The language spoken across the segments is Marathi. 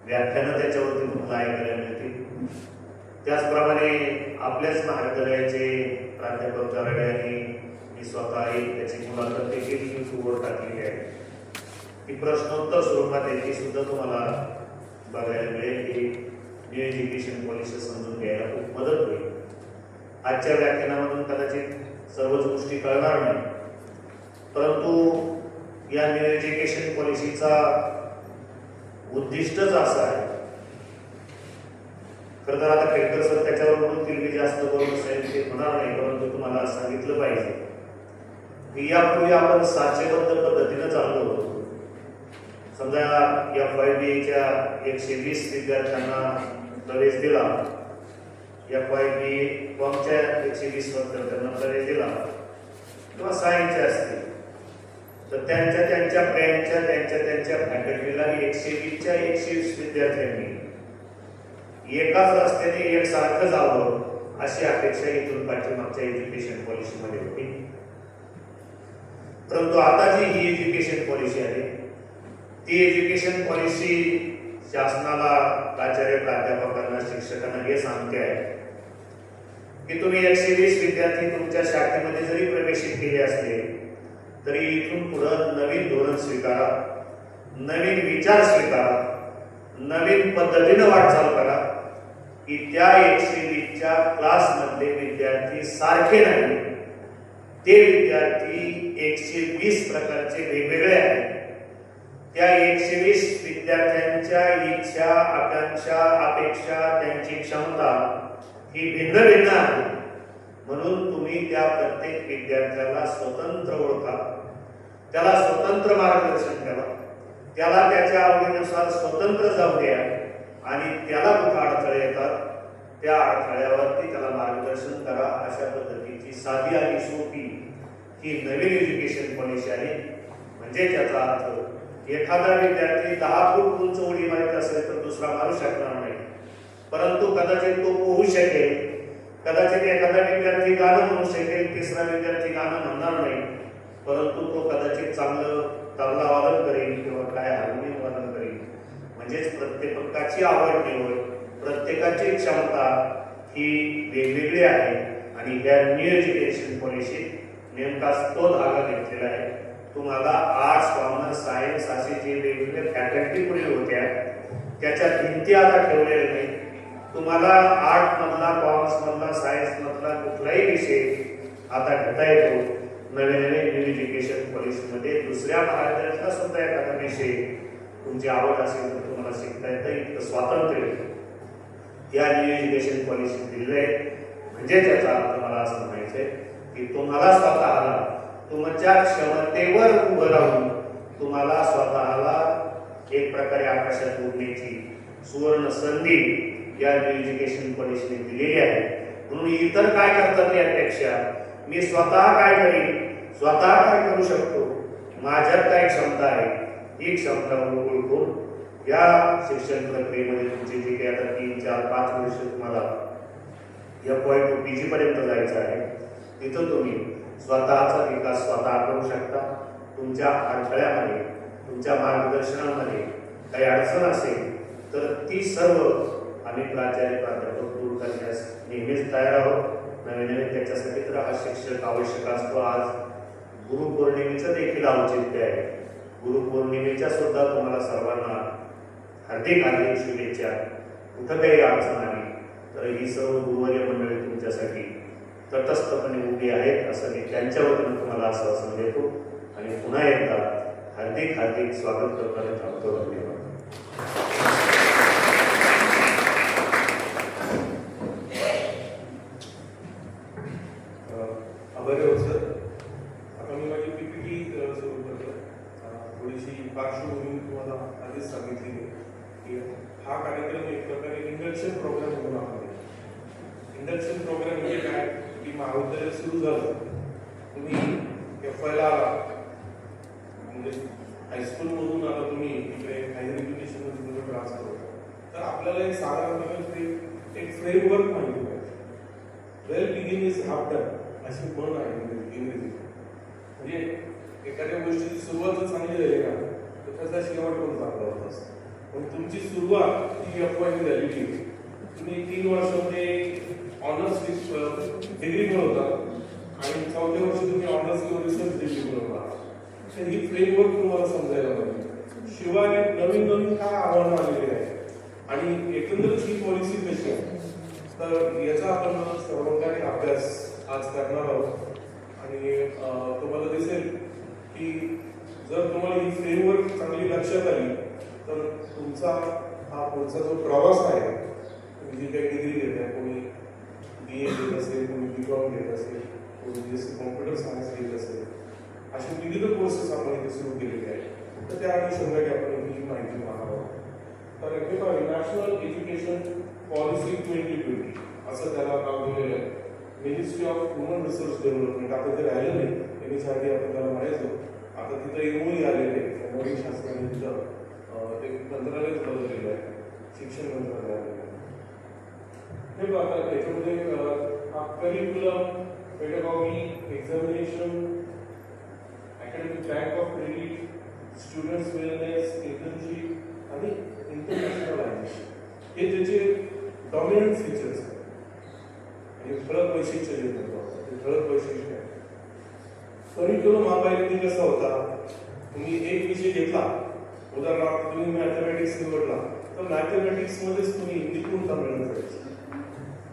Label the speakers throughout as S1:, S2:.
S1: व्याख्यानं त्याच्यावरती तुम्हाला ऐकायला मिळतील. त्याचप्रमाणे आपल्याच महाविद्यालयाचे प्राध्यापक जराडे आणि मी स्वतः त्याची मुलाखत देखील युट्यूबवर टाकलेली आहे. ती प्रश्नोत्तर स्वरूपात याची सुद्धा तुम्हाला बघायला मिळेल की न्यू एज्युकेशन पॉलिसी समजून घ्यायला खूप मदत होईल. आजच्या व्याख्यानामधून कदाचित सर्वच गोष्टी कळणार नाही, परंतु या न्यू एज्युकेशन पॉलिसीचा उद्दिष्टच असं आहे. खरं तर आता खेडकर सर त्याच्यावर बोलतील, मी जास्त बोलत साहेब ते होणार नाही, परंतु तुम्हाला सांगितलं पाहिजे की यापूर्वी आपण साचेबद्ध पद्धतीनं चाललो होतो. समजा या FYBA 120 विद्यार्थ्यांना प्रवेश दिला, FYBA कॉमच्या 120 विद्यार्थ्यांना प्रवेश दिला किंवा सायन्सचे असतील तर त्यांच्या ब्रँचच्या फॅकल्टीला 120च्या 120 विद्यार्थ्यांनी एकाच रस्त्याने एकसारखं जावं अशी अपेक्षा इथून पाठीमागच्या एज्युकेशन पॉलिसीमध्ये होती. परंतु आता जी ही एज्युकेशन पॉलिसी आहे ती एज्युकेशन पॉलिसी शासनाला, प्राचार्य प्राध्यापकांना, शिक्षकांना हे सांगते आहे की तुम्ही 120 विद्यार्थी तुमच्या शाखेमध्ये जरी प्रवेशित केले असले तरी इथून पुढे नवीन धोरण स्वीकारा, नवीन विचार स्वीकारा, नवीन पद्धतीने वाटचाल करा की त्या 120च्या क्लासमधले विद्यार्थी सारखे नाही, ते विद्यार्थी 120 प्रकारचे वेगवेगळे आहेत. त्या 120 विद्यार्थ्यांच्या इच्छा, आकांक्षा, अपेक्षा, त्यांची क्षमता ही भिन्न भिन्न आहे. म्हणून तुम्ही त्या प्रत्येक विद्यार्थ्याला स्वतंत्र ओळखा, त्याला स्वतंत्र मार्गदर्शन करा, त्याला त्याच्या आवडीनुसार स्वतंत्र जाऊ द्या आणि त्याला कुठे अडथळे येतात त्या अडथळ्यावरती त्याला मार्गदर्शन करा. अशा पद्धतीची साधी आणि सोपी ही नवीन एज्युकेशन पॉलिसी आहे. म्हणजे त्याचा अर्थ एखादा विद्यार्थी 10 फूट उंच उडी मारत असेल तर दुसरा मारू शकणार नाही, परंतु कदाचित तो पोहू शकेल. कदाचित एखादा विद्यार्थी गाणं म्हणू शकेल, तिसरा विद्यार्थी गाणं म्हणणार नाही, परंतु तो कदाचित चांगलं तबला वादन करेल किंवा काय हार्मोनियम वादन करेल. म्हणजेच प्रत्येकाची आवड निवड, प्रत्येकाची क्षमता ही वेगवेगळी आहे आणि या न्यू एज्युकेशन पॉलिसीत नेमकाच तो धागा घेतलेला आहे. तुम्हाला आर्ट्स, कॉमर्स, सायन्स असे जे वेगवेगळे फॅकल्टी पुढे होत्या त्याच्या भिंती आता ठेवलेल्या नाही. तुम्हाला आर्ट मधला, कॉमर्स मधला, सायन्स मधला कुठलाही विषय आता घेता येतो. नवीन न्यू एज्युकेशन पॉलिसीमध्ये दुसऱ्या महाविद्यालयातला सुद्धा एखादा विषय तुमची आवड असेल तर तुम्हाला शिकता येतं. इतकं स्वातंत्र्य या न्यू एज्युकेशन पॉलिसी दिलेलं आहे. म्हणजे त्याचा अर्थ मला असं म्हणायचंय की तुम्हाला स्वतःला तुमच्या क्षमतेवर उभं राहून तुम्हाला स्वतःला एक प्रकारे आकाशात उडण्याची सुवर्ण संधी या न्यू एज्युकेशन पॉलिसीने दिलेली आहे. म्हणून इतर काय करतात यापेक्षा मी स्वतः काय करीन, स्वतः काय करू शकतो, माझ्यात काय क्षमता आहे, ही क्षमता ओळखून या शिक्षण प्रक्रियेमध्ये तुमची जी काही आता 3, 4, 5 वर्ष तुम्हाला FY2 PG पर्यंत जायचं आहे, तिथं तुम्ही स्वतःचा विकास स्वतः करू शकता. तुमच्या अडथळ्यामध्ये, तुमच्या मार्गदर्शनामध्ये काही अडचण असेल तर ती सर्व आम्ही प्राचार्य प्राध्यापक दूर करण्यास नेहमीच तयार आहोत. नवीन त्याच्यासाठी तर हा शिक्षक आवश्यक असतो. आज गुरुपौर्णिमेचं देखील औचित्य आहे. गुरुपौर्णिमेच्या सुद्धा तुम्हाला सर्वांना हार्दिक हार्दिक शुभेच्छा. कुठं काही अडचण आली तर ही सर्व गुरुवर्य मंडळी तुमच्यासाठी तटस्थपणे उभी आहेत असं मी त्यांच्या वतीनं तुम्हाला आश्वासन देतो आणि पुन्हा एकदा हार्दिक हार्दिक स्वागत करताना थांबतो. धन्यवाद.
S2: आभारी आहोत सर. आता मी माझी PPT सुरू करतो. थोडीशी पार्श्वभूमी तुम्हाला आधीच सांगितली की हा कार्यक्रम एक प्रकारे इंडक्शन प्रोग्राम म्हणून आहे. इंडक्शन प्रोग्राम म्हणजे काय की महाविद्यालय सुरू झालं, तुम्ही FYला आला, म्हणजे हायस्कूलमधून आला, तुम्ही इकडे हायर एज्युकेशनमध्ये तुम्ही ट्रान्सफर होता, तर आपल्याला एक साधारणपणे एक फ्रेमवर्क माहिती पाहिजे. वेल बिगिन इज हाफ डन अशी म्हण आहे इंग्रजीत. म्हणजे एखाद्या गोष्टीची सुरुवात जर चांगली झाली ना तर त्याचा शेवट पण चांगला होत असतो. पण तुमची सुरुवात ही FY ने झालेली आहे. तुम्ही 3 वर्षामध्ये ऑनर्स डिग्री बनवता आणि 4थ्या वर्षी तुम्ही ऑनर्स किंवा रिसर्च डिग्री बनवता. तर ही फ्रेमवर्क तुम्हाला समजायला पाहिजे. शिवाय नवीन नवीन काय आव्हानं आलेली आहे आणि एकंदरीत ही पॉलिसी कशी आहे, तर याचा आपण सर्वांगाने अभ्यास आज करणार आहोत. आणि तुम्हाला दिसेल की जर तुम्हाला ही फ्रेमवर्क चांगली लक्षात आली तर तुमचा हा पुढचा जो प्रवास आहे, तुम्ही जी काही डिग्री घेत आहे, कोणी BA घेत असेल, कोणी B.Com घेत असेल, कोणी BSc कॉम्प्युटर सायन्स घेत असेल, असे विविध कोर्सेस आपण इथे सुरू केलेले आहेत. तर त्या अनुषंगाने आपण ही माहिती पाहणार आहोत. तर हे पहा, नॅशनल एज्युकेशन पॉलिसी 2020 असं त्याला नाव दिलेलं आहे. Ministry of human resource development. आता ते राहिलं नाही, MHRD आपण त्याला म्हणायचो. आता तिथं MOE आलेले आहे. MOE शासनाने तिथं ते मंत्रालयच बदललेलं आहे, शिक्षण मंत्रालय. हे बघा, त्याच्यामध्ये curriculum, pedagogy, examination, academic rank of credit, students wellness, internship आणि इंटरनॅशनलायझेशन हे त्याचे डॉमिनंट फीचर्स आहेत. आणि ठळक वैशिष्ट्य जे म्हणतो ते ठळक वैशिष्ट्य आहे. करिक्युलम हा पाहिजे कसा होता, तुम्ही एक विषय घेतला, उदाहरणार्थ तुम्ही मॅथमॅटिक्स निवडला, तर मॅथमॅटिक्स मध्येच तुम्ही निपुणता मिळवून जायची.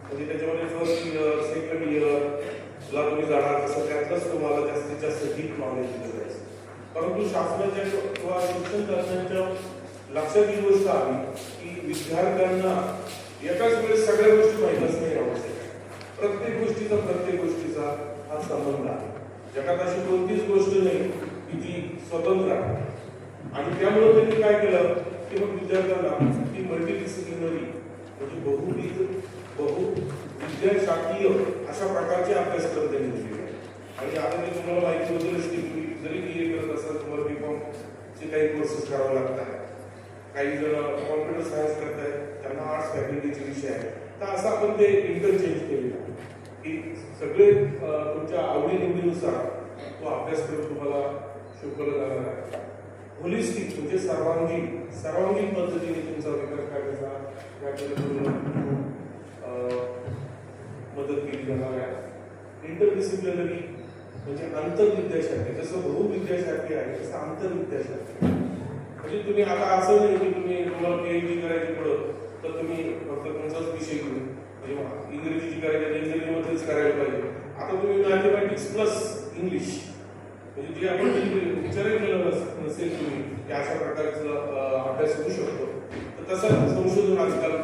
S2: म्हणजे त्याच्यामध्ये फर्स्ट इयर, सेकंड इयरला तुम्ही जाणार, तसं त्यातलंच तुम्हाला जास्तीत जास्त डीप नॉलेज दिलं जायचं. परंतु शासनाच्या किंवा शिक्षण तज्ञांच्या लक्षात ही गोष्ट आली की विद्यार्थ्यांना एकाच वेळेस सगळ्या गोष्टी माहीत असणे आवश्यक आहे. प्रत्येक गोष्टीचा हा संबंध आहे. जगात अशी कोणतीच गोष्ट नाही की जी स्वतंत्र आहे. आणि त्यामुळे त्यांनी काय केलं की मग विद्यार्थ्यांना ती मल्टीडिसिप्लिनरी म्हणजे बहुविद्याशाखीय अशा प्रकारचे अभ्यासक्रम त्यांनी दिले. आणि आता ते तुम्हाला माहिती होतीलच की तुम्ही जरी BA करत असाल, तुम्हाला B.Com चे काही कोर्सेस करावे लागतात. काही जण कॉम्प्युटर सायन्स करताय, त्यांना आर्ट्स फॅकल्टीचे विषय आहे. तर असं आपण ते इंटरचेंज केलेलं आहे की सगळे तुमच्या आवडीनिवडीनुसार तो अभ्यासक्रम तुम्हाला शिकवला जाणार आहे. होलिस्टिक म्हणजे सर्वांगीण पद्धतीने तुमचा विकास करण्याचा मदत केली जाणार आहे. इंटरडिसिप्लिनरी म्हणजे आंतरविद्याशाखी. जसं बहुविद्याशाखी आहे तसं आंतरविद्याशाखी. म्हणजे तुम्ही आता असं नाही की तुम्हाला PhD करायची पुढं तर तुम्ही फक्त तुमचाच विषय घेऊन, म्हणजे इंग्रजी करायची इंग्रजीमध्येच करायला पाहिजे. आता तुम्ही मॅथमॅटिक्स प्लस इंग्लिश म्हणजे जे आपण विचारही केलं नसेल तुम्ही की अशा प्रकारचा अभ्यास होऊ शकतो, तर तसं संशोधन आजकाल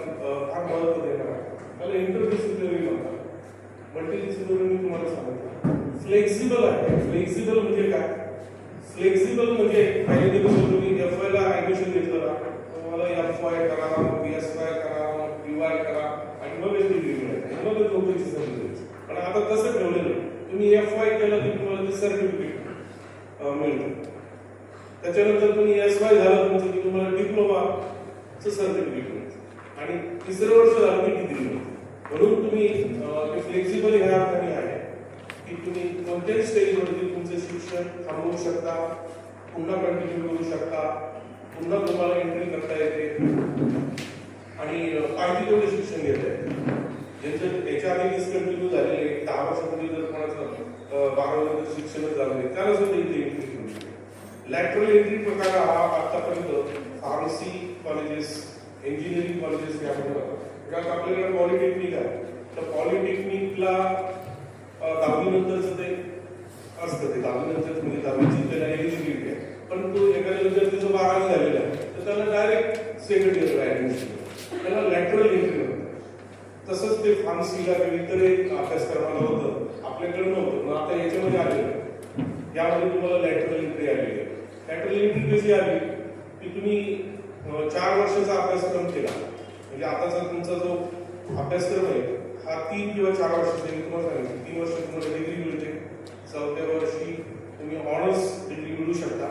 S2: फार महत्त्व देणार आहे. त्याला इंटरडिसिप्लिनरी म्हणतात. मल्टीडिसिप्लिनरी तुम्हाला सांगितलं. फ्लेक्सिबल आहे. फ्लेक्सिबल म्हणजे काय? फ्लेक्सिबल म्हणजे पहिले दिवस तुम्ही FY ला ऍडमिशन घेतलं ना, तुम्हाला FY करा, BSY करा, BY करा आणि मग डिग्री मिळेल, मग नोकरीची संधी मिळेल. पण आता तसं ठेवलेलं, तुम्ही FY केलं की तुम्हाला ते सर्टिफिकेट मिळतं. त्याच्यानंतर तुम्ही SY झालं तुमचं की तुम्हाला डिप्लोमाचं सर्टिफिकेट मिळतं आणि तिसरं वर्ष झालं की डिग्री मिळते. म्हणून तुम्ही फ्लेक्सिबल ह्या अर्थाने आहे की तुम्ही कोणत्याही स्टेजवरती तुमचं शिक्षण थांबवू शकता, पुन्हा कंटिन्यू करू शकता, पुन्हा तुम्हाला एंट्री करता येते आणि पाहिजे तेवढे शिक्षण घेता येते. ज्यांचं याच्या आधी डिस्कंटिन्यू झालेले 10 वर्षापूर्वी जर कोणाचं 12वीनंतर शिक्षणच झालं नाही त्याला सुद्धा इथे एंट्री करू शकते. लॅटरल एंट्री प्रकार हा आतापर्यंत फार्मसी कॉलेजेस, इंजिनिअरिंग कॉलेजेस यामध्ये आपल्याकडे पॉलिटेक्निक आहे. तर पॉलिटेक्निकला 10वी नंतरचं ते असतं. ते 10वी नंतर म्हणजे 10वीची त्याला एलिजिबिलिटी आहे. पण तो एखाद्या विद्यार्थीचं 12वी झालेलं आहे तर त्याला डायरेक्ट सेकंड इयरला ऍडमिशन, त्याला लॅटरल एंट्री होतं. तसंच ते फार्मसीला इतर एक अभ्यासक्रमाला होतं, आपल्याकडे नव्हतं. मग आता याच्यामध्ये आलेलं, यामध्ये तुम्हाला लॅटरल एंट्री आलेली आहे. लॅटरल एंट्री कशी आली की तुम्ही 4 वर्षाचा अभ्यासक्रम केला, म्हणजे आताचा तुमचा जो अभ्यासक्रम आहे हा 3 किंवा 4 वर्षाचा. मी तुम्हाला सांगितलं 3 वर्ष तुम्हाला डिग्री मिळते, 4थ्या वर्षी तुम्ही ऑनर्स डिग्री मिळू शकता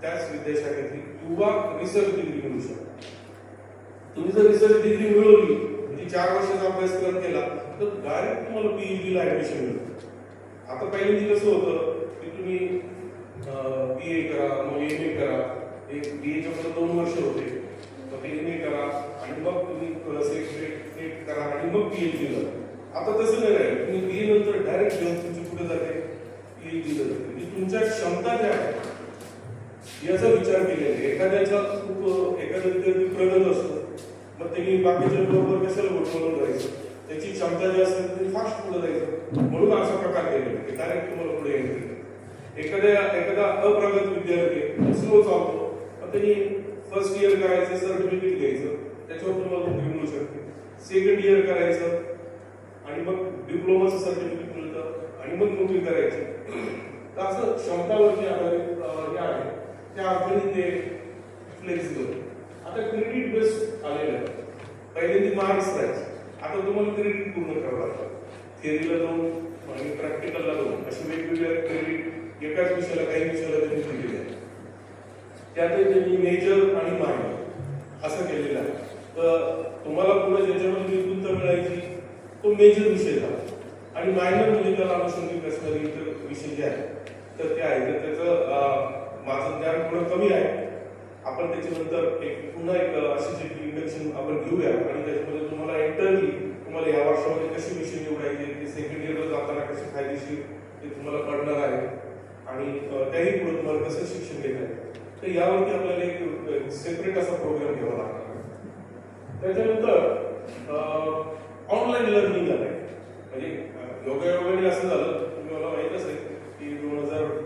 S2: त्याच विद्याशाखेतली, किंवा रिसर्च डिग्री मिळू शकता. तुम्ही जर रिसर्च डिग्री मिळवली म्हणजे 4 वर्षाचा अभ्यासक्रम केला तर डायरेक्ट तुम्हाला PhD ला ऍडमिशन मिळतं. आता पहिल्यांदा कसं होतं की तुम्ही BA करा, मग MA करा. BA च्या पुढे 2 वर्ष होते, मग MA करा आणि मग तुम्ही नेट करा आणि मग PhD करा. आता तसं नाही राहील. तुम्ही BA नंतर डायरेक्ट घेऊन तुमची पुढे जाते PhD जाते. म्हणजे तुमच्या क्षमता ज्या आहेत याचा विचार केलेला आहे. एखाद्याचा खूप एखादा विद्यार्थी प्रगत असतो, मग त्यांनी बाकीच्या बरोबर कशाला बोलून जायचं, त्याची क्षमता जी असेल त्यांनी फास्ट पुढे जायचं, म्हणून असा प्रकार केलेला की डायरेक्ट तुम्हाला पुढे यायचं. एखादा अप्रगत विद्यार्थी स्लो चालतो, मग त्यांनी फर्स्ट इयर करायचं, सर्टिफिकेट घ्यायचं, त्याच्यावर तुम्हाला नोकरी मिळू शकते. सेकंड इयर करायचं आणि मग डिप्लोमाचं सर्टिफिकेट मिळतं आणि मग नोकरी करायची. तर असं क्षमतावरती आधारित हे आहे, त्या अर्थाने ते फ्लेक्सिबल. आता क्रेडिट बेस्ड आलेलं आहे. पहिल्यांदा मार्क्स राहायचे, आता तुम्हाला क्रेडिट पूर्ण करावं लागतं. थिअरीला जाऊन आणि प्रॅक्टिकलला जाऊन असे वेगवेगळे क्रेडिट एकाच विषयाला काही विषयाला त्यांनी दिलेले आहे. त्यातही त्यांनी मेजर आणि मायनर असं केलेलं आहे. तर तुम्हाला पुढे ज्याच्यामध्ये निपुणता मिळायची तो मेजर विषय झाला आणि मायनर म्हणजे त्याला अनुषंगिक असणारे इतर विषय जे आहेत तर ते आहे. तर त्याचं माझं ज्ञान थोडं कमी आहे. आपण त्याच्यानंतर पुन्हा एक अशीच एक इंडक्शन आपण घेऊया आणि त्याच्यामध्ये तुम्हाला इंटरली तुम्हाला या वर्षामध्ये कसे विषय निवडायचे, ते सेकंड इयरला जाताना कसे फायदेशीर ते तुम्हाला कळणार आहे आणि त्याही पुढे तुम्हाला कसं शिक्षण घेत आहे. तर यावरती आपल्याला एक सेपरेट असा प्रोग्राम घ्यावा लागणार. त्याच्यानंतर ऑनलाईन लर्निंग आलंय. म्हणजे योगायोगाने असं झालं, तुम्हाला माहित असेल की 2000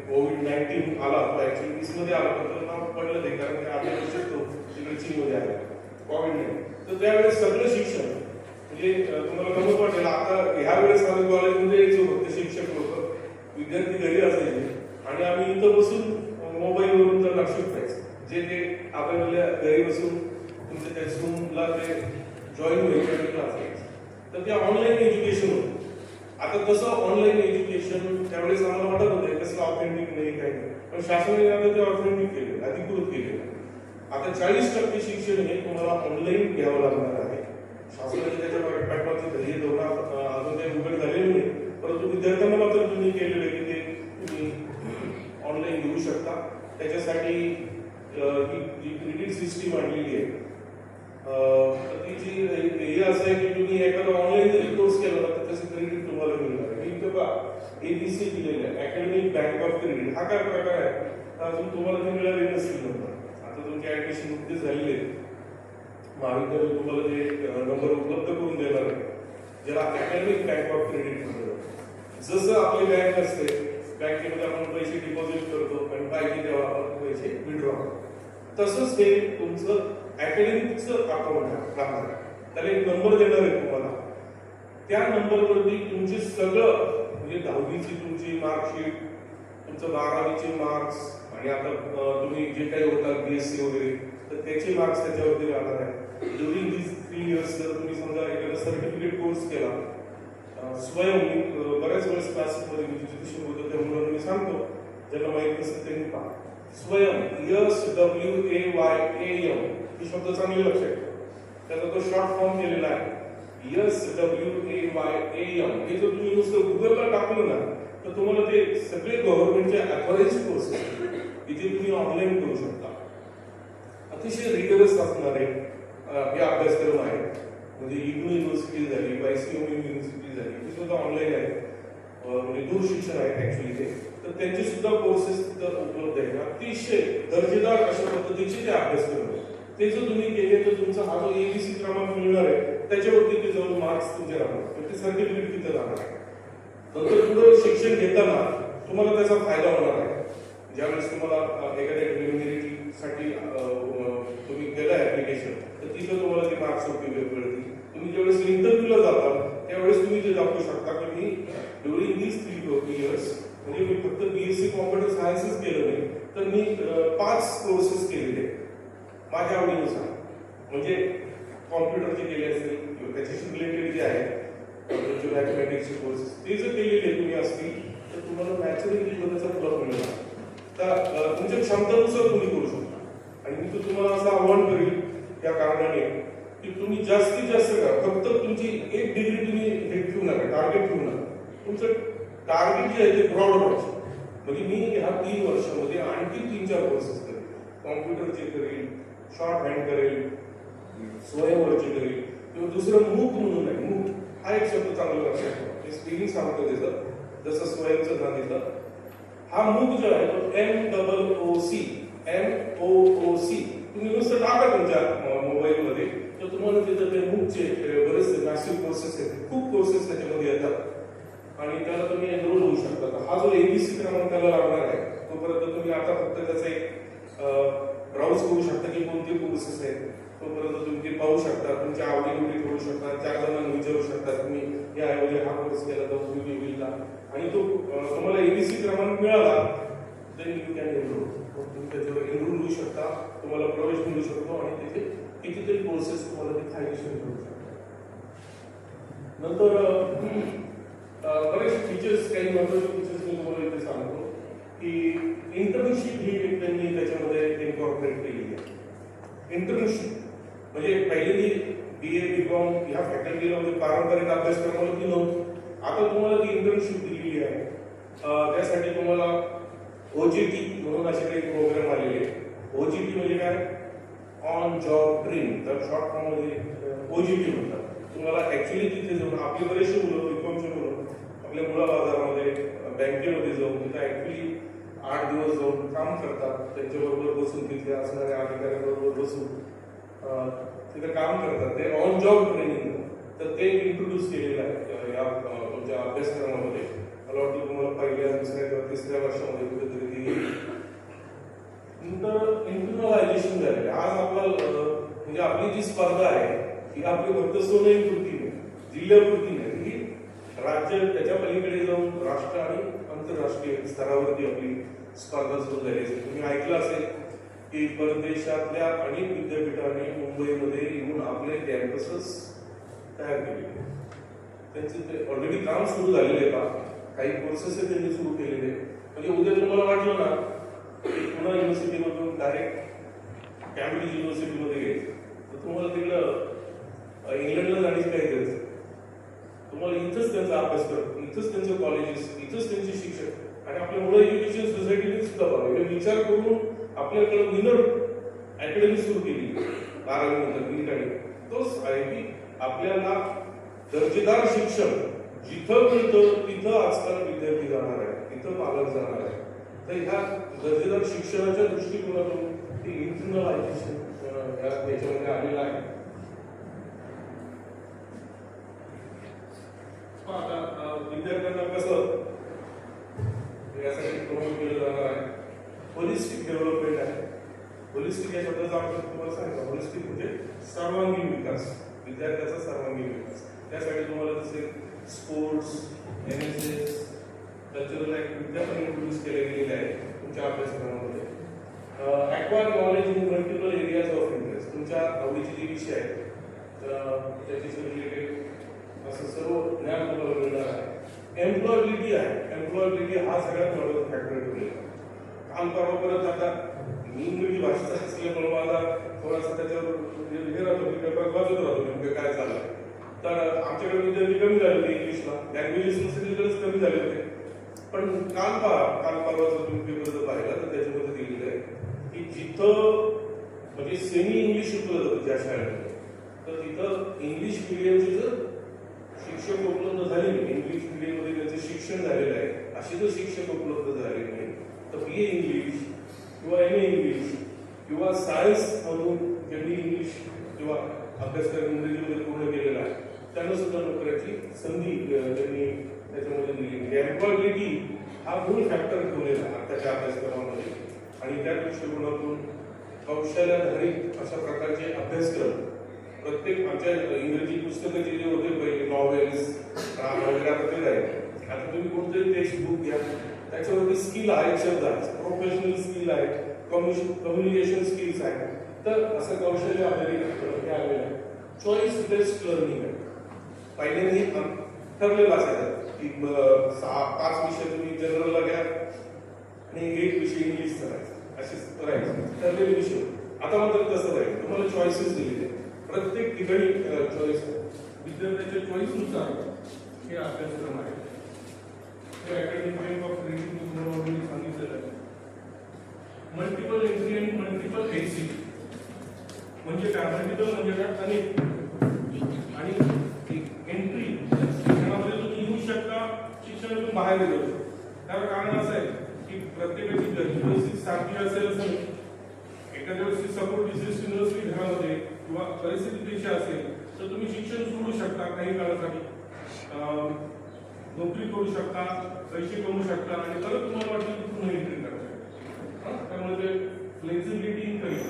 S2: कोविड-19 आला, तो ऍक्च्युअली 20 मध्ये आला, पण नाव पडलं नाही कारण की आपल्या शकतो तिकडे चीनमध्ये आला कोविड-19. तर त्यावेळेस सगळं शिक्षण म्हणजे तुम्हाला गमत वाटेल, आता ह्या वेळेस आम्ही कॉलेजमध्ये यायचो फक्त शिक्षक लोक, विद्यार्थी घरी असायचे आणि आम्ही इथं बसून मोबाईलवरून तर लक्ष ठेवायचं. जे ते आपल्याला घरी बसून तुमच्या त्या झूमला ते जॉईन व्हायचं असायचं. तर ते ऑनलाईन एज्युकेशन होतं. आता तसं ऑनलाईन एज्युकेशन त्यावेळेस आम्हाला वाटत होतं कसं ऑथेंटिक नाही काही नाही, पण शासनाने आता ते ऑथेंटिक केले, अधिकृत केले. आता 40% शिक्षण हे तुम्हाला ऑनलाईन घ्यावं लागणार आहे. शासनाने त्याच्या पॅटर्नचे घरी धोरण अजून काही उघड झालेले नाही, परंतु विद्यार्थ्यांना मात्र तुम्ही केलेलं आहे की ते तुम्ही ऑनलाईन घेऊ शकता. त्याच्यासाठी ही जी क्रेडिट सिस्टीम आणलेली आहे ती जी हे असं आहे की तुम्ही एखादा ऑनलाईन जरी कोर्स केला तर त्याचं क्रेडिट तुम्हाला मिळणार आहे. इथं का ABC दिलेलं आहे, अकॅडमिक बँक ऑफ क्रेडिट. हा काय प्रकार आहे, अजून तुम्हाला ते मिळाले नसतील नंबर. आता तुमची ऍडमिशन नुकतीच झालेली आहे, महाविद्यालय तुम्हाला जे नंबर उपलब्ध करून देणार आहे, ज्याला अकॅडमिक बँक ऑफ क्रेडिट म्हणतात. जसं आपली बँक असते, बँकेमध्ये आपण पैसे डिपॉझिट करतो आणि पाहिजे तेव्हा आपण पैसे विड्रॉ करतो, तसंच हे तुमचं अकॅडमिकचं अकाउंट राहणार. त्याला एक नंबर देणार आहे तुम्हाला. त्या नंबरवरती तुमचे सगळं म्हणजे 10वीची तुमची मार्कशीट, तुमचं 12वीचे मार्क्स आणि आता तुम्ही जे काही होता BSc वगैरे तर त्याचे मार्क्स त्याच्यावरती राहणार आहे. ड्युरिंग दिस 3 इयर्स जर तुम्ही समजा एखादा सर्टिफिकेट कोर्स केला स्वयं, बऱ्याच वेळेस क्लासेसमध्ये मी एज्युकेशन होतं त्या मुलांना मी सांगतो, ज्यांना माहीत नसेल त्यांनी पहा. स्वयं SWAYAM ही शब्द चांगले लक्षात ठेवा. त्याचा तो शॉर्ट फॉर्म केलेला आहे SWAYAM. हे जर तुम्ही नुसतं गुगलला टाकलं ना तर तुम्हाला ते सगळे गव्हर्नमेंटचे अथॉराइज कोर्सेस इथे तुम्ही ऑनलाईन करू शकता. अतिशय रिगरस असणारे हे अभ्यासक्रम आहेत. म्हणजे इग्नू युनिव्हर्सिटी झाली, YCOM युनिव्हर्सिटी झाली, ती सुद्धा ऑनलाईन आहे, म्हणजे दूर शिक्षण आहे ऍक्च्युली ते. तर त्यांचे सुद्धा कोर्सेस तिथं उपलब्ध आहेत. अतिशय दर्जेदार अशा पद्धतीचे ते अभ्यासक्रम आहेत. ते जर तुम्ही केले तर तुमचा हा जो ABC क्रमांक मिळणार आहे त्याच्यावरती ते जाऊन मार्क्स तुमचे राहणार, ते सर्टिफिकेट तिथे राहणार आहे. नंतर पुढे शिक्षण घेताना तुम्हाला त्याचा फायदा होणार आहे. ज्यावेळेस तुम्हाला एखाद्या प्रिलिमिनरीसाठी तुम्ही केलं ऍप्लिकेशन तर तिथं तुम्हाला ते मार्क्स मिळतील. तुम्ही ज्यावेळेस इंटरव्ह्यूला जाता त्यावेळेस तुम्ही ते दाखवू शकता की मी ड्युरिंग दीज 3 इयर्स म्हणजे मी फक्त BSc कॉम्प्युटर सायन्सच केलं नाही तर मी 5 कोर्सेस केलेले माझ्या आवडीनुसार. म्हणजे कॉम्प्युटरचे केले असतील किंवा त्याच्याशी रिलेटेड जे आहे मॅथमॅटिक्सचे कोर्सेस ते जर केलेले तुम्ही असतील तर तुम्हाला नॅचरली त्याचा फरक मिळणार. तर तुमच्या क्षमतेनुसार तुम्ही करू शकता. आणि मी तर तुम्हाला असं आव्हान करेल त्या कारणाने की तुम्ही जास्तीत जास्त करा. फक्त तुमची एक डिग्री तुम्ही हे ठेवू नका, टार्गेट ठेवू नका. तुमचं टार्गेट जे आहे ते ब्रॉड व्हायचं. म्हणजे मी ह्या 3 वर्षामध्ये आणखी 3-4 कोर्सेस करेल, कॉम्प्युटरचे करेल, शॉर्ट हँड करेल, स्वयंवरची करेल, किंवा दुसरं मूक म्हणून आहे. मूक हा एक शब्द चांगला लक्षात ठेवा. ते स्पेलिंग सांगतो त्याचं, जसं स्वयंचं सांगितलं. हा मूक जो आहे तो MOOC, MOOC तुम्ही नुसतं टाका तुमच्या मोबाईलमध्ये, तर तुम्हाला तिथं ते मूकचे बरेचसे मॅसिव्ह कोर्सेस आहेत, खूप कोर्सेस त्याच्यामध्ये येतात आणि त्याला तुम्ही एनरोल होऊ शकता. तर हा जो ABC क्रमांक त्याला लागणार आहे, तोपर्यंत तुम्ही आता फक्त त्याचा एक ब्राउज करू शकता की कोणते कोर्सेस आहेत. तोपर्यंत तुम्ही ते पाहू शकता, तुमच्या आवडीनिवडी करू शकता, 4 जणांना विचारू शकता तुम्ही याऐवजी हा कोर्स केला तर उपयोगी होईल का, आणि तो तुम्हाला ABC क्रमांक मिळाला तर यू कॅन एनरोल. तुम्ही त्याच्यावर एनरोल होऊ शकता, तुम्हाला प्रवेश मिळू शकतो आणि तिथे कितीतरी कोर्सेस तुम्हाला ते फायदेशीर मिळू शकतात. नंतर बरेच फीचर्स, काही महत्वाचे फीचर्स मी तुम्हाला इथे सांगतो की इंटर्नशिप ही त्यांनी त्याच्यामध्ये इन्कॉर्पोरेट केलेली आहे. इंटर्नशिप म्हणजे पहिली BA BCom ह्या फॅकल्टीला म्हणजे पारंपरिक अभ्यासक्रमाला ती नव्हती. आता तुम्हाला ती इंटर्नशिप दिलेली आहे. त्यासाठी तुम्हाला OJT म्हणून असे काही प्रोग्राम आलेले. OJT म्हणजे काय, ऑन जॉब ट्रेनिंग, तर शॉर्ट फॉर्म मध्ये OJT म्हणतात. तुम्हाला ऍक्च्युली तिथे जाऊन आपली बरेचसे मुलं, BComचे मुलं आपल्या मुला बाजारामध्ये बँकेमध्ये जाऊन तिथे ऍक्च्युली 8 दिवस जाऊन काम करतात. त्यांच्याबरोबर बसून तिथे असणाऱ्या अधिकाऱ्यांबरोबर बसून तिथे काम करतात. ते ऑन जॉब ट्रेनिंग, तर ते इंट्रोड्यूस केलेलं आहे या तुमच्या अभ्यासक्रमामध्ये. मला वाटतं तुम्हाला पहिल्या, दुसऱ्या किंवा तिसऱ्या वर्षामध्ये कुठेतरी नंतर इंटरनलायझेशन झालेलं आहे. आज आपला म्हणजे आपली जी स्पर्धा आहे ही आपली फक्त सोनईपुरती नाही, जिल्ह्यापुरती नाही, ही राज्य त्याच्या पलीकडे जाऊन राष्ट्र आणि आंतरराष्ट्रीय स्तरावरती आपली स्पर्धा सुरू झाली असेल. तुम्ही ऐकलं असेल की परदेशातल्या अनेक विद्यापीठांनी मुंबईमध्ये येऊन आपले कॅम्पसेस तयार केले. त्यांचे ते ऑलरेडी काम सुरू झालेले आहे. काही कोर्सेस त्यांनी सुरू केलेले. म्हणजे उद्या तुम्हाला वाटलं ना पुणे युनिव्हर्सिटीमधून डायरेक्ट कॅम्ब्रिज युनिव्हर्सिटीमध्ये घ्यायचं, तर तुम्हाला तिकडं इंग्लंडला जाण्याची काही गरज. तुम्हाला इथंच त्यांचा अभ्यास करतो, इथंच त्यांचे कॉलेजेस, इथंच त्यांचे शिक्षक, आणि आपल्या मुलं एज्युकेशन सोसायटीने सुद्धा पाहिजे विचार करून आपल्याकडे विनर अकॅडमी सुरू केली 12वी नंतर नीट. आणि तोच आहे की आपल्याला दर्जेदार शिक्षण जिथं मिळतं तिथं आजकाल विद्यार्थी जाणार आहे, तिथं पालक जाणार आहे. तर ह्या दर्जेदार शिक्षणाच्या दृष्टिकोनातून ते इंटरनलायझेशन याच्यामध्ये आलेलं आहे. आता विद्यार्थ्यांना कसं यासाठी प्रमोट केलं जाणार आहे. होलिस्टिक डेव्हलपमेंट आहे. होलिस्टिक या शब्दाचा अर्थ तुम्हाला सांगितलं. होलिस्टिक म्हणजे सर्वांगीण विकास, विद्यार्थ्याचा सर्वांगीण विकास. त्यासाठी तुम्हाला जसे स्पोर्ट्स, NSS, कल्चरल ऍक्टिव्हिटी पण इंट्रोड्यूस केल्या गेलेल्या आहेत तुमच्या अभ्यासक्रमामध्ये. Acquire knowledge in multiple areas of interest, तुमच्या आवडीचे जे विषय आहेत त्याच्याशी रिलेटेड असं सर्व ज्ञान तुम्हाला मिळणार आहे. एम्प्लॉयबिलिटी आहे. एम्प्लॉयबिलिटी हा सगळ्यात महत्त्वाचा फॅक्टर ठरलेला. काल परवा परत आता मी इंग्रजी भाषेचा असल्यामुळे मला थोडासा त्याच्यावर हे राहतो, पेपर वाचत राहतो नेमकं काय झालं. तर आमच्याकडे विद्यार्थी कमी झाले होते इंग्लिशला, लँग्वेजेस सगळीकडेच कमी झाले होते. पण काल परवाचा तुम्ही पेपर जर पाहिला तर त्याच्यामध्ये दिलेलं आहे की जिथं म्हणजे सेमी इंग्लिश शिकवलं जातं ज्या शाळेमध्ये, तर तिथं इंग्लिश मिडियमचे जर शिक्षक उपलब्ध झाले नाही, इंग्लिश मिडियममध्ये त्यांचं शिक्षण झालेलं आहे, असे जर शिक्षक उपलब्ध झाले नाही, तर BA इंग्लिश किंवा MA इंग्लिश किंवा सायन्स मधून ज्यांनी इंग्लिश किंवा अभ्यासक्रम इंग्रजीमध्ये पूर्ण केलेला आहे त्यांना सुद्धा नोकऱ्याची संधी त्यांनी त्याच्यामध्ये दिली. एम्प्लॉयबिलिटी हा मूळ फॅक्टर ठेवलेला आहे आताच्या अभ्यासक्रमामध्ये. आणि त्या दृष्टिकोनातून कौशल्याधारित अशा प्रकारचे अभ्यासक्रम प्रत्येक आमच्या इंग्रजी पुस्तकाचे जे होते पहिले नॉवेल्स वगैरे आता ते आहे. आता तुम्ही कोणतरी टेक्स्ट बुक घ्या, त्याच्यावरती स्किल आहे, शब्द आहे, प्रोफेशनल स्किल आहे, कम्युनिकेशन स्किल्स आहे. तर असं कौशल्य आधारित हे आलेलं आहे. चॉईस बेस्ड लर्निंग आहे. पहिल्यांदा ठरलेलं असायचं की 5 विषय तुम्ही जनरलला घ्या आणि 1 विषय इंग्लिशचा राहायचा, असेच करायचं ठरलेले विषय. आता मात्र तसं राहील, तुम्हाला चॉईसेस दिलेले प्रत्येक ठिकाणी चॉईस विद्यार्थ्याच्या चॉईसनुसार हे अभ्यासक्रम आहे. अकॅडमिक फ्रेम ऑफ रीडिंग तुम्हाला ऑलरेडी सांगितलेलं आहे. मल्टिपल एंट्री आणि मल्टिपल एक्झिट म्हणजे काय, मल्टिपल म्हणजे काय, अनेक. आणि एंट्री शिक्षणामध्ये तुम्ही येऊ शकता, शिक्षणातून बाहेर येऊ शकता. त्याला कारण असं आहे की प्रत्येकाची गरज परिस्थिती सारखी असेल असं नाही. एखाद्या वेळेस सपोर्ट सिस्टम नसली घरामध्ये किंवा परिस्थिती पेक्षा असेल तर तुम्ही शिक्षण सोडू शकता काही काळासाठी, नोकरी करू शकता, पैसे कमवू शकता आणि परत तुम्हाला वाटतं की पुन्हा एंट्री करा. त्यामुळे ते flexibility in career,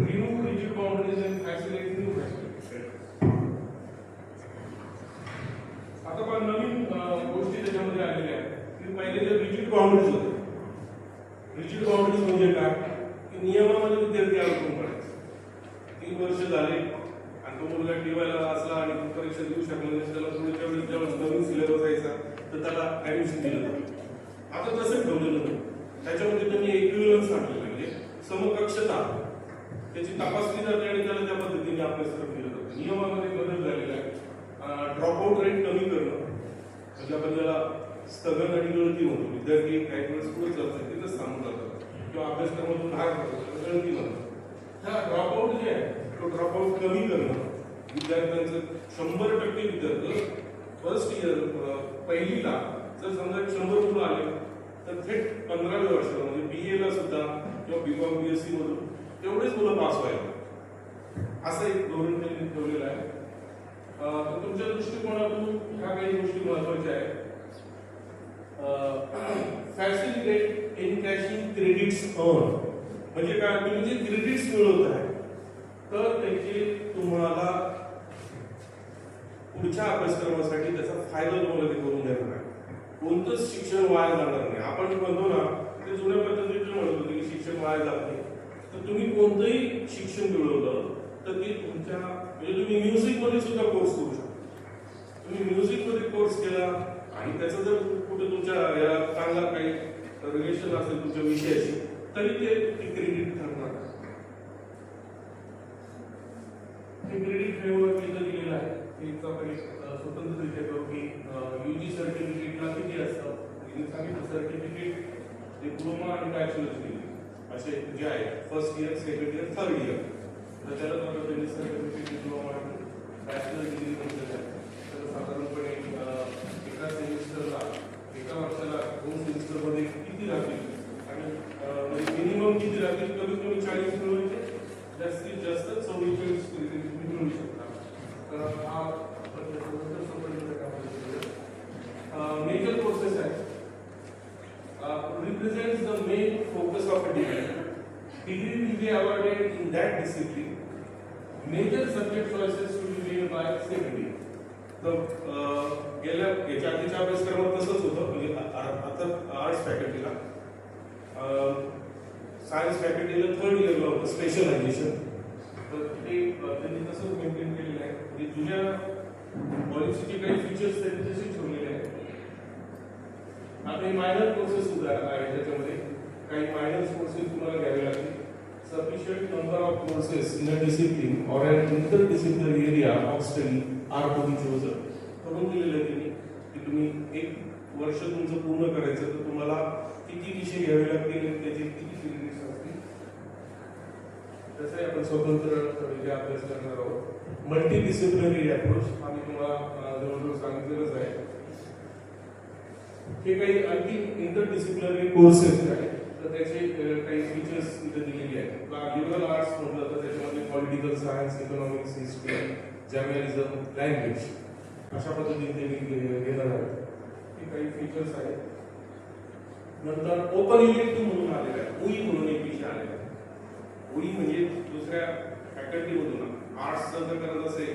S2: remove rigid boundaries and facility new facility. आता पण नवीन गोष्टी त्याच्यामध्ये आलेल्या आहेत की पहिले जे रिजिड बाउंडरीज होते. रिजिड बाउंडरीज म्हणजे काय की नियमामध्ये विद्यार्थी अडकून पडायचे. 3 वर्ष झाले आणि तो मुलगा टीवायला असला आणि परीक्षा देऊ शकला नाही, त्याला पुढच्या वेळेस जेव्हा नवीन सिलेबस यायचा तर त्याला ऍडमिशन दिलं जातं. आता तसं ठेवलेलं नाही. त्याच्यामध्ये त्यांनी इक्विव्हलन्स आणलेलं म्हणजे समकक्षता त्याची तपासली जाते आणि त्याला त्या पद्धतीने अभ्यास केला जातो. नियमामध्ये बदल झालेला आहे. ड्रॉपआउट रेट कमी करणं म्हणजे आपण त्याला स्थगन आणि गळती म्हणतो. विद्यार्थी काही वेळेस पुढे जातात तिथंच थांबून जातात किंवा अभ्यासक्रमातून बाहेर पडतात, गळती म्हणतात. हा ड्रॉपआउट जे आहे तो ड्रॉपआउट कमी करणं. विद्यार्थ्यांचं 100% विद्यार्थी फर्स्ट इयर पहिलीला जर समजा 100 मुलं आले तर थेट 15व्या वर्षाला म्हणजे BA ला सुद्धा किंवा BCom BSc मधून तेवढेच मुलं पास व्हायला, असं एक धोरण त्यांनी ठेवलेलं आहे. तुमच्या दृष्टिकोनातून ह्या काही गोष्टी महत्वाच्या आहेत. फॅसिलिटेट एनकॅशिंग क्रेडिट्स अर्न म्हणजे काय, तुम्ही जे क्रेडिट्स मिळवत आहे तर त्याचे तुम्हाला पुढच्या अभ्यासक्रमासाठी त्याचा फायदा तुम्हाला ते करून देणार आहे. कोणतंच शिक्षण वाया जाणार नाही. आपण म्हणतो ना ते जुन्या पद्धतीने म्हणत होते की शिक्षण वाया जात नाही. तर तुम्ही कोणतंही शिक्षण मिळवलं तर ते तुमच्या म्हणजे तुम्ही म्युझिक मध्ये सुद्धा कोर्स करू शकता. तुम्ही म्युझिक मध्ये कोर्स केला आणि त्याचा जर कुठे तुमच्या या चांगला काही रिलेशन असेल तुमच्या विषयाशी तरी ते क्रेडिट ठरणार. हे क्रेडिट फ्रेमवर्क इथं दिलेलं आहे. आपण स्वतंत्ररित्या करू की UG सर्टिफिकेटला किती असतं. सांगितलं सर्टिफिकेट डिप्लोमा आणि बॅचलर्स डिग्री असे जे आहे first year, second year, third year. तर त्याला त्यांनी सर्टिफिकेट डिप्लोमा आणि बॅचलर डिग्री म्हटलं आहे. तर साधारणपणे एका सेमिस्टरला एका वर्षाला 2 सेमिस्टरमध्ये किती राहतील आणि मिनिमम किती राहतील. कमीत कमी 40 मिळवायचे, जास्तीत जास्त 44 तुम्ही मिळवू शकता. तर हा मेजर कोर्सेस आहे. represents the main focus of a degree. Degree will be awarded in that discipline. Major subject choices will be made by secondary. तर गेल्या याच्या आधीच्या अभ्यासक्रमात तसंच होतं. म्हणजे आता आर्ट्स फॅकल्टीला, सायन्स फॅकल्टीला 3rd इयरला होतं स्पेशलायझेशन. तर ते त्यांनी तसंच मेंटेन केलेलं आहे. म्हणजे जुन्या पॉलिसीचे काही फीचर्स त्यांनी तसेच ठेवलेले आहेत. आता मायनर कोर्सेस सुद्धा आहेत. त्याच्यामध्ये काही मायनर कोर्सेस तुम्हाला घ्यावे लागतील. Sufficient number of courses in a discipline or an interdisciplinary area of study are to be chosen. करून दिलेलं आहे त्यांनी की तुम्ही 1 वर्ष तुमचं पूर्ण करायचं तर तुम्हाला किती विषय घ्यावे लागतील, त्याचे किती क्रेडिट्स असतील. तसं आपण स्वतंत्र अभ्यास करणार आहोत. मल्टीडिसिप्लिनरी अप्रोच आम्ही तुम्हाला जवळजवळ सांगितलेलंच आहे. हे काही आणखी इंटरडिसिप्लिनरी कोर्सेस आहेत तर त्याचे काही फीचर्स इथे दिलेले आहेत. लिबरल आर्ट्स म्हटलं तर त्याच्यामध्ये political science, economics, history, journalism, language अशा पद्धतीने ते घेणार आहेत. हे काही फीचर्स आहेत. नंतर ओपन इलेक्टिव्ह म्हणून आलेला आहे. UI म्हणून एक विषय आलेला आहे. UI म्हणजे दुसऱ्या फॅकल्टीमधून आर्ट्सचं जर करत असेल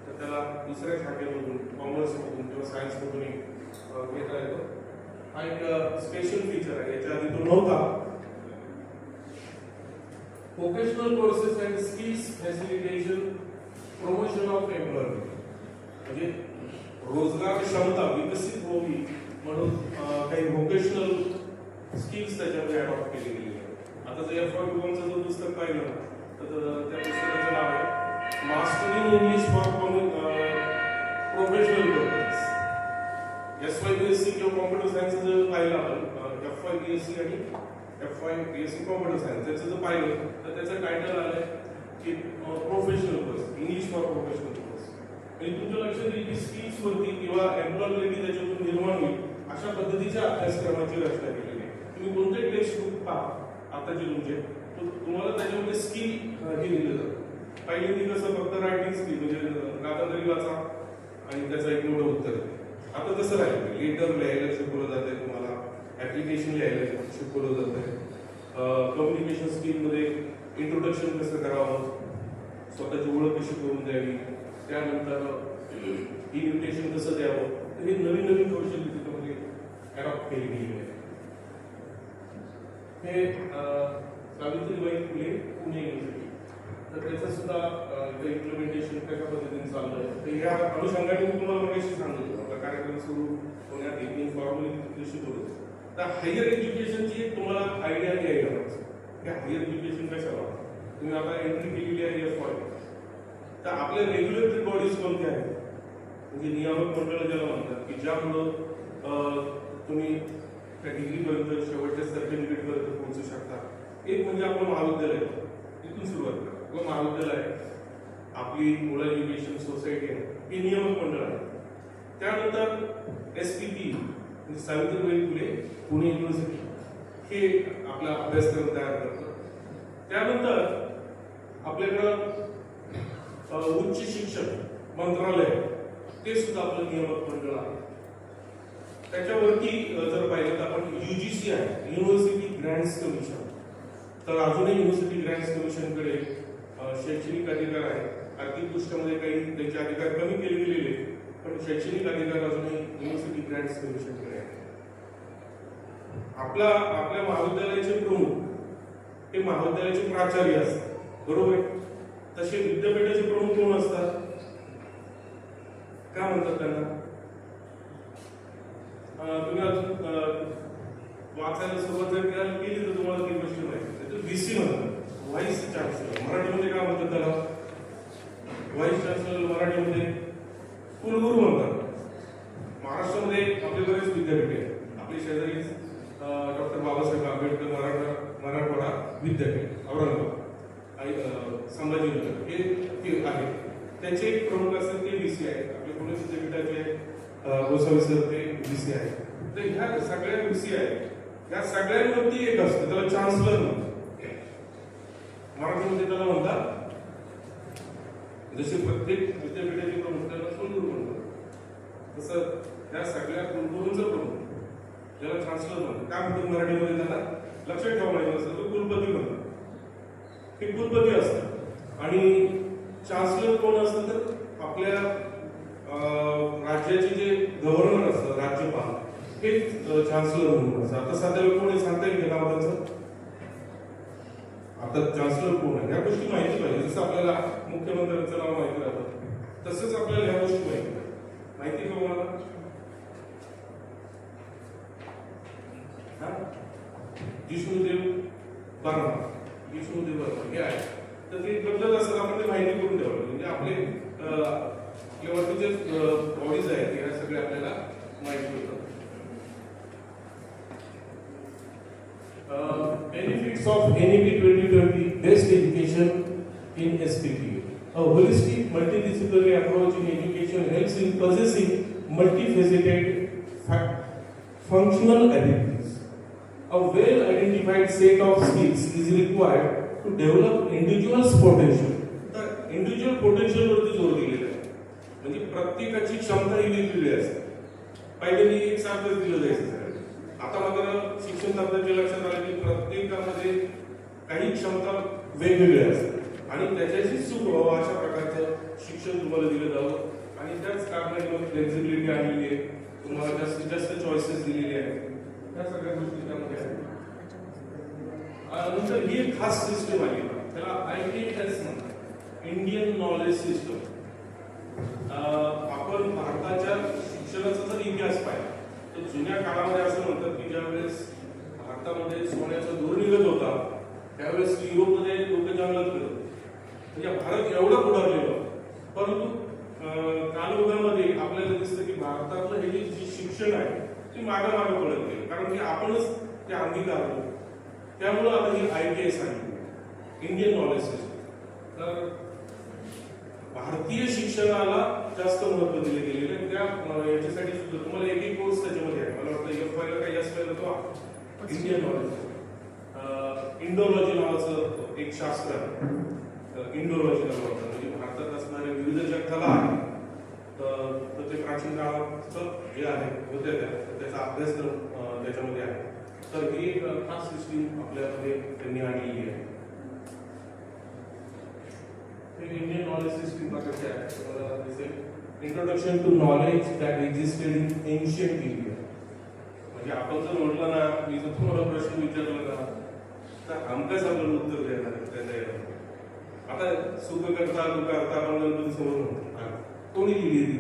S2: तर त्याला दुसऱ्या शाखेमधून, कॉमर्समधून किंवा सायन्समधून घेता येतो. हा एक स्पेशल फीचर आहे. याच्या आधी तो नव्हता. Vocational courses and skills facilitation, promotion of employment म्हणजे रोजगार क्षमता विकसित व्हावी म्हणून काही व्होकेशनल स्किल्स त्याच्यामध्ये अडॉप्ट केले गेले आहेत. आता जर FY चं जर पुस्तक पाहिलं तर त्या पुस्तकाचं नाव आहे mastering English for professional purpose. SYBSc किंवा कॉम्प्युटर सायन्स जर पाहिलं आपण FYBSc आणि FYBSc कॉम्प्युटर सायन्स त्याचं जर पाहिलं तर त्याचं टायटल आलंय की professional course, English for professional course. म्हणजे तुमच्या लक्षात येईल की स्किल्स वरती किंवा एम्प्लॉयबिलिटी त्याच्यातून निर्माण होईल अशा पद्धतीच्या अभ्यासक्रमाची रचना केलेली आहे. तुम्ही कोणते टेक्स्ट बुक पहा आताचे तुमचे, तुम्हाला त्याच्यामध्ये स्किल हे दिलं जातं. पहिल्यांदा कसं फक्त रायटिंग स्किल म्हणजे कादंबरी वाचा आणि त्याचं एक मोठं उत्तर आहे. आता तसं राहिलं, लेटर लिहायला शिकवलं जातंय तुम्हाला, ऍप्लिकेशन लिहायला शिकवलं जातंय, कम्युनिकेशन स्किलमध्ये इंट्रोडक्शन कसं करावं, स्वतःची ओळख कशी करून द्यावी, त्यानंतर इन्व्हिटेशन कसं द्यावं, तर हे नवीन नवीन कौशल्य त्याच्यामध्ये अडॉप्ट केली गेली आहे. हे सावित्रीबाई फुले पुणे युनिव्हर्सिटी, तर त्याचं सुद्धा इम्प्लिमेंटेशन कशा पद्धतीने चाललं आहे. तर या अनुषंगाने मी तुम्हाला मगाशी सांगितलं आपला कार्यक्रम सुरू होण्यात येईल फॉर्मली शिकवतो. तर हायर एज्युकेशनची तुम्हाला आयडिया घ्यायला पाहिजे की हायर एज्युकेशन कशाला. तुम्ही आता एंट्री केलेली आहे F1, तर आपल्या रेग्युलेटरी बॉडीज कोणत्या आहेत, म्हणजे नियामक मंडळ ज्याला म्हणतात, की ज्यामुळं तुम्ही त्या डिग्रीपर्यंत शेवटच्या सर्टिफिकेटपर्यंत पोहोचू शकता. एक म्हणजे आपलं महाविद्यालय, तिथून सुरुवात करा. आपलं महाविद्यालय आहे, आपली मुलं एज्युकेशन सोसायटी आहे, हे नियामक मंडळ आहे. त्यानंतर SPP म्हणजे सावित्रीबाई फुले पुणे युनिव्हर्सिटी, हे आपला अभ्यासक्रम तयार करतं. त्यानंतर आपल्याकडं उच्च शिक्षण मंत्रालय, ते सुद्धा आपलं नियामक मंडळ आहे. त्याच्यावरती जर पाहिलं तर आपण UGC आहे, युनिव्हर्सिटी ग्रँट्स कमिशन. तर अजूनही युनिव्हर्सिटी ग्रँट्स कमिशनकडे शैक्षणिक अधिकार आहे. आर्थिक दृष्ट्यामध्ये काही त्यांचे अधिकार कमी केले गेलेले, पण शैक्षणिक अधिकार अजूनही युनिव्हर्सिटी ग्रँट्स कमिशनकडे आहे. आपल्या महाविद्यालयाचे प्रमुख हे महाविद्यालयाचे प्राचार्य असतात, बरोबर आहे. तसे विद्यापीठाचे प्रमुख कोण असतात, काय म्हणतात त्यांना, तुम्ही अजून वाचायला सुरुवात जर केली तर तुम्हाला ती गोष्ट माहिती. VC म्हणतात, व्हाईस चान्सलर. मराठीमध्ये काय म्हणतात त्याला, व्हाईस चान्सलर मराठीमध्ये कुलगुरू म्हणतात. महाराष्ट्रामध्ये आपले बरेच विद्यापीठ आहेत. आपले शेजारी डॉक्टर बाबासाहेब आंबेडकर मराठवाडा विद्यापीठ औरंगाबाद आणि संभाजीनगर हे आहे. त्याचे एक प्रमुख असतात ते VC आहेत. आपले पुणे विद्यापीठाचे गोसावी सर ते VC आहेत. तर ह्या सगळ्या VC आहेत, या सगळ्यांवरती एक असतं, त्याला चान्सलर म्हणतात. मराठीमध्ये त्याला म्हणतात, जसे प्रत्येक विद्यापीठाचे प्रमुख त्याला कुलगुरू म्हणतात, तसं त्या सगळ्या कुलगुरूंचं प्रमुख ज्याला चान्सलर म्हणतात. काय म्हणतात मराठीमध्ये त्याला, लक्षात ठेवा माहिती नसतं, तो कुलपती म्हणतात. हे कुलपती असतात. आणि चान्सलर कोण असतं तर आपल्या राज्याचे जे गव्हर्नर असतं, राज्यपाल, हे चान्सलर म्हणून असतं. आता सध्या कोण सांगता येईल नाव त्यांचं, आता चान्सलर कोण आहे, या गोष्टी माहिती पाहिजे. जसं आपल्याला मुख्यमंत्र्यांचं नाव माहिती राहतं, तसंच आपल्याला ह्या गोष्टी माहिती का मला. विष्णुदेव वर्मा हे आहे, तर ते बदलत असतात. आपण ते माहिती करून ठेवलं म्हणजे आपल्या वरतीचे बॉडीज आहेत या सगळे आपल्याला माहिती होतं. Benefits of NEP 2020 best education in SPP. A holistic multidisciplinary approach in education helps in possessing multifaceted functional abilities. A well-identified set of skills is required to develop individual's potential. तर इंडिव्हिज्युअल पोटेन्शियल वरती जोर दिलेला आहे, म्हणजे प्रत्येकाची क्षमता ही वेगवेगळी असते. पहिले एक सारखं दिलं जायचं. आता मात्र शिक्षण तज्ञांच्या लक्षात आलं की प्रत्येकामध्ये काही क्षमता वेगवेगळ्या असतात आणि त्याच्याशी सुख व्हावं अशा प्रकारचं शिक्षण तुम्हाला दिलं जावं. आणि त्याच कारणाने फ्लेक्झिबिलिटी आणलेली आहे, तुम्हाला जास्तीत जास्त चॉईसेस दिलेले आहेत. या सगळ्या गोष्टी त्यामध्ये आहेत. नंतर ही एक खास सिस्टम आली, त्याला INS म्हणतात, इंडियन नॉलेज सिस्टम. आपण भारताच्या शिक्षणाचा जर इतिहास पाहिला तर जुन्या काळामध्ये असं म्हणतात की ज्यावेळेस भारतामध्ये सोन्याचा धूर निघत होता त्यावेळेस युरोपमध्ये लोक जंगलात फिरत, म्हणजे भारत एवढा पुढारलेला. परंतु कालयुगामध्ये आपल्याला दिसतं की भारतातलं हे जे शिक्षण आहे ते मागे पडत गेलं, कारण की आपणच ते अंगीकारलो. त्यामुळं आता ही ITS आहे, इंडियन नॉलेज सिस्टम. तर भारतीय शिक्षणाला जास्त महत्व दिले गेलेले आहे. त्या याच्यासाठी सुद्धा तुम्हाला एक कोर्स त्याच्यामध्ये आहे. मला वाटतं एफ वायला काही एस वायला तो इंडियन नॉलेज इंडोलॉजी नावाचं एक शास्त्र आहे. इंडोलॉजी नावाचं म्हणजे भारतात असणारे विविध जगताला तर ते प्राचीन काळाचं जे आहे होते त्याचा अभ्यासक्रम त्याच्यामध्ये आहे. तर ही एक खास सिस्टीम आपल्यामध्ये त्यांनी आणलेली आहे. इंडियन नॉलेज सिस्टीम कशी आहे तुम्हाला दिसेल. Introduction to knowledge that existed in ancient India. म्हणजे आपण जर म्हटलं ना, मी जर तुम्हाला प्रश्न विचारला ना, तर हमखास आपल्याला उत्तर देणार त्याच्या. आता सुख करता दुःख करता आपण गणपती समोर म्हणतो कोणी लिहिली ती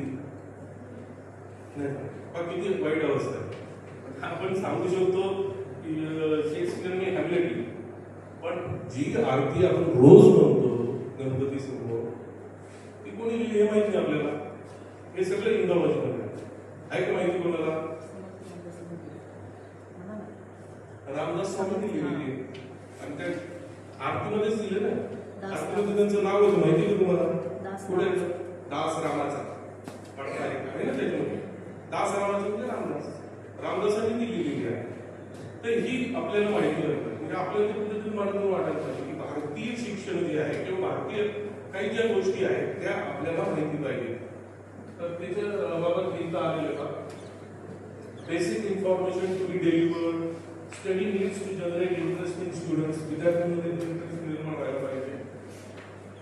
S2: नाही किती वाईट अवस्था आहे. आपण सांगू शकतो की शेक्सपियरने हॅमलेट लिहिली, पण जी आरती आपण रोज म्हणतो गणपती समोर ती कोणी लिहिली हे माहिती नाही आपल्याला. हे सगळं इंडोलॉजीमध्ये आहे का माहिती कोणाला? रामदास स्वामींनी लिहिलेली आहे आणि त्या आरतीमध्येच लिहिले ना. आरतीमध्ये त्यांचं नाव होतं माहिती आहे तुम्हाला? पुढे दास रामाचा पटकारे आहे ना त्याच्यामध्ये. दास रामाचं म्हणजे रामदासांनी लिहिलेली आहे. तर ही आपल्याला माहिती आहे. म्हणजे आपल्याला कुठेतरी मला वाटायला पाहिजे की भारतीय शिक्षण जे आहे किंवा भारतीय काही ज्या गोष्टी आहेत त्या आपल्याला माहिती पाहिजे. तर त्याच्या बाबत लिहिता आलेलं का basic information to be delivered. Study needs to generate interest in students. विद्यार्थ्यांमध्ये इंटरेस्ट निर्माण व्हायला पाहिजे.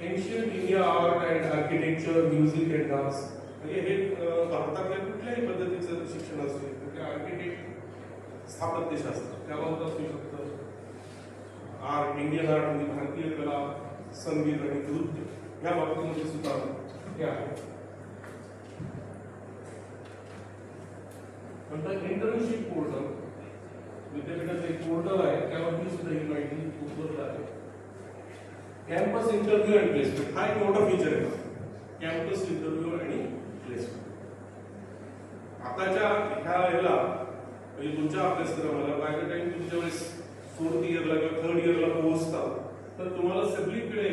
S2: Ancient India art and architecture music and dance. म्हणजे हे भारतातल्या कुठल्याही पद्धतीचं शिक्षण असेल म्हणजे आर्किटेक्ट स्थापत्यशास्त्र त्याबाबत असू शकतं. आर्ट इंडियन आर्ट म्हणजे भारतीय कला संगीत आणि नृत्य या बाबतीमध्ये सुद्धा हे आहे. नंतर इंटर्नशिप पोर्टल विद्यापीठाचं एक पोर्टल आहे त्यावरती सुद्धा ही माहिती उपलब्ध आहे. कॅम्पस इंटरव्ह्यू अँड प्लेसमेंट हा एक मोठा फीचर आहे. कॅम्पस इंटरव्ह्यू आणि प्लेसमेंट आताच्या ह्या याला म्हणजे तुमच्या अभ्यासक्रमाला बाय द टाइम तुमच्या वेळेस 4th इयरला किंवा 3rd इयरला पोहोचतात तर तुम्हाला सगळीकडे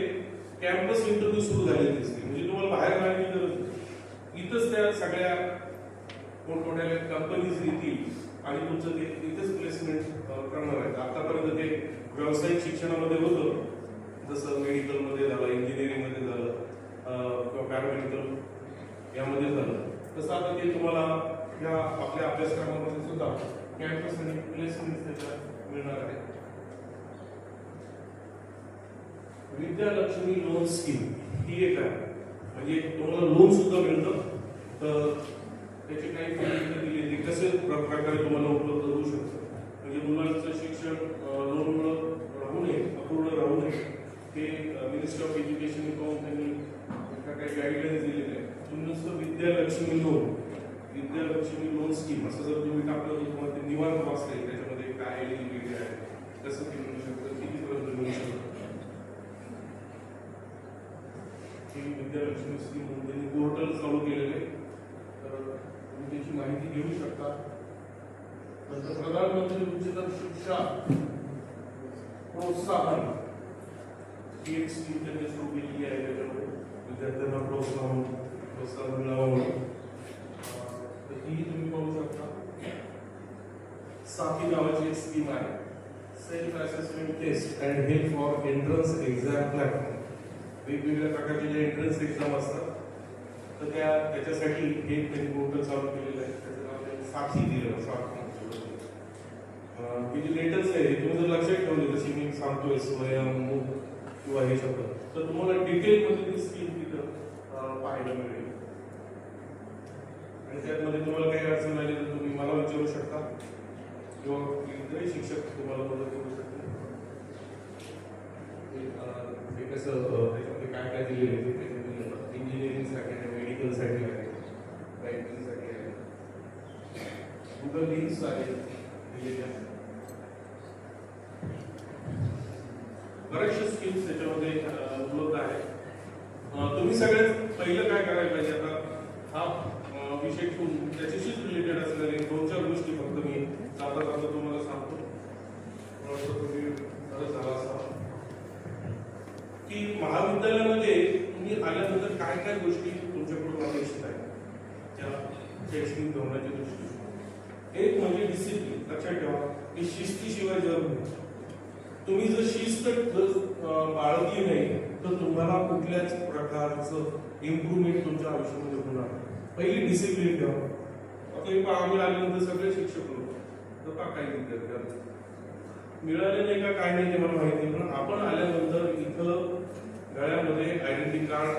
S2: कॅम्पस इंटरव्ह्यू सुरू झालेले दिसते. म्हणजे तुम्हाला बाहेर जाण्याची गरज नाही. इथंच त्या सगळ्या मोठमोठ्या कंपनीज येतील आणि तुमचं ते इथेच प्लेसमेंट करणार आहेत. आतापर्यंत ते व्यावसायिक शिक्षणामध्ये होतं जसं मेडिकलमध्ये झालं, इंजिनिअरिंगमध्ये झालं किंवा पॅरामेडिकल यामध्ये झालं. तसं आता ते तुम्हाला या आपल्या अभ्यासक्रमामध्ये सुद्धा कॅम्पस आणि प्लेसमेंट त्याच्यात मिळणार आहे. विद्यालक्ष्मी लोन स्कीम ही एक आहे. म्हणजे तुम्हाला लोन सुद्धा मिळतं. तर त्याची काही फायदे दिली ते कसे प्रकारे तुम्हाला उपलब्ध होऊ शकतं. म्हणजे मुलांचं शिक्षण लोनमुळे राहू नये अपूर्ण राहू नये हे मिनिस्ट्री ऑफ एज्युकेशन कडून त्यांनी काही गाईडलाईन्स दिलेले आहेत. नुसतं विद्यालक्ष्मी लोन स्कीम असं जर तुम्ही टाकलं तर तुम्हाला ते निवांत वाचले त्याच्यामध्ये काय एलिजिबिलिटी आहे कसं ते मिळू शकतं कितीपर्यंत मिळू शकतं. ही विद्यालक्ष्मी स्कीम म्हणून त्यांनी पोर्टल चालू केलेले तर तुम्ही त्याची माहिती घेऊ शकता. नंतर प्रधानमंत्री उच्चतर शिक्षा प्रोत्साहन ही एक स्कीम त्यांनी सुरू केलेली आहे. त्याच्यामध्ये विद्यार्थ्यांना प्रोत्साहन मिळावं म्हणून ही तुम्ही पाहू शकता. साथी नावाची एक स्कीम आहे. Self assessment test and help for entrance exam platform. वेगवेगळ्या प्रकारचे जे एंट्रन्स एक्झाम असतात तर त्याच्यासाठी हे त्यांनी पोर्टल चालू केलेलं आहे. त्याचं नाव साथी दिलं. साथी जे लेटर्स आहे तुम्ही जर लक्षात ठेवले जशी मी सांगतोय स्वयं किंवा हे शब्द तर तुम्हाला डिटेलमध्ये ती स्कीम तिथं पाहायला मिळेल. आणि त्यामध्ये तुम्हाला काही अडचण आली तर तुम्ही मला विचारू शकता किंवा इतरही शिक्षक तुम्हाला मदत करू शकते. ते कसं त्याच्यामध्ये काय काय दिलेलं आहे त्याच्यामध्ये इंजिनिअरिंगसाठी आहे, मेडिकलसाठी आहे, बँकिंगसाठी आहे, गुगल लिंक्स आहेत दिलेल्या. बऱ्याचशा स्कीम्स त्याच्यामध्ये उपलब्ध आहेत. तुम्ही सगळ्यात पहिलं काय करायला पाहिजे आता हा विषय ठेवून त्याच्याशीच रिलेटेड असलेले 2-4 गोष्टी फक्त मी जाता जाता तुम्हाला सांगतो. तुम्ही बरं झाला असा की महाविद्यालयामध्ये तुम्ही आल्यानंतर काय काय गोष्टी तुमच्याकडून अपेक्षित आहेत त्या शैक्षणिक धोरणाच्या दृष्टीने. एक म्हणजे डिसिप्लिन. लक्षात ठेवा की शिस्तीशिवाय जग नाही. तुम्ही जर शिस्त बाळगली नाही तर तुम्हाला कुठल्याच प्रकारचं इम्प्रुव्हमेंट तुमच्या आयुष्यामध्ये होणार नाही. पहिली डिसिप्लिन ठेवा. आता आम्ही आल्यानंतर सगळे शिक्षक होतो तर का काही विद्यार्थी मिळाले नाही का काय नाही ते मला माहिती, पण आपण आल्यानंतर इथं गळ्यामध्ये आयडेंटिटी कार्ड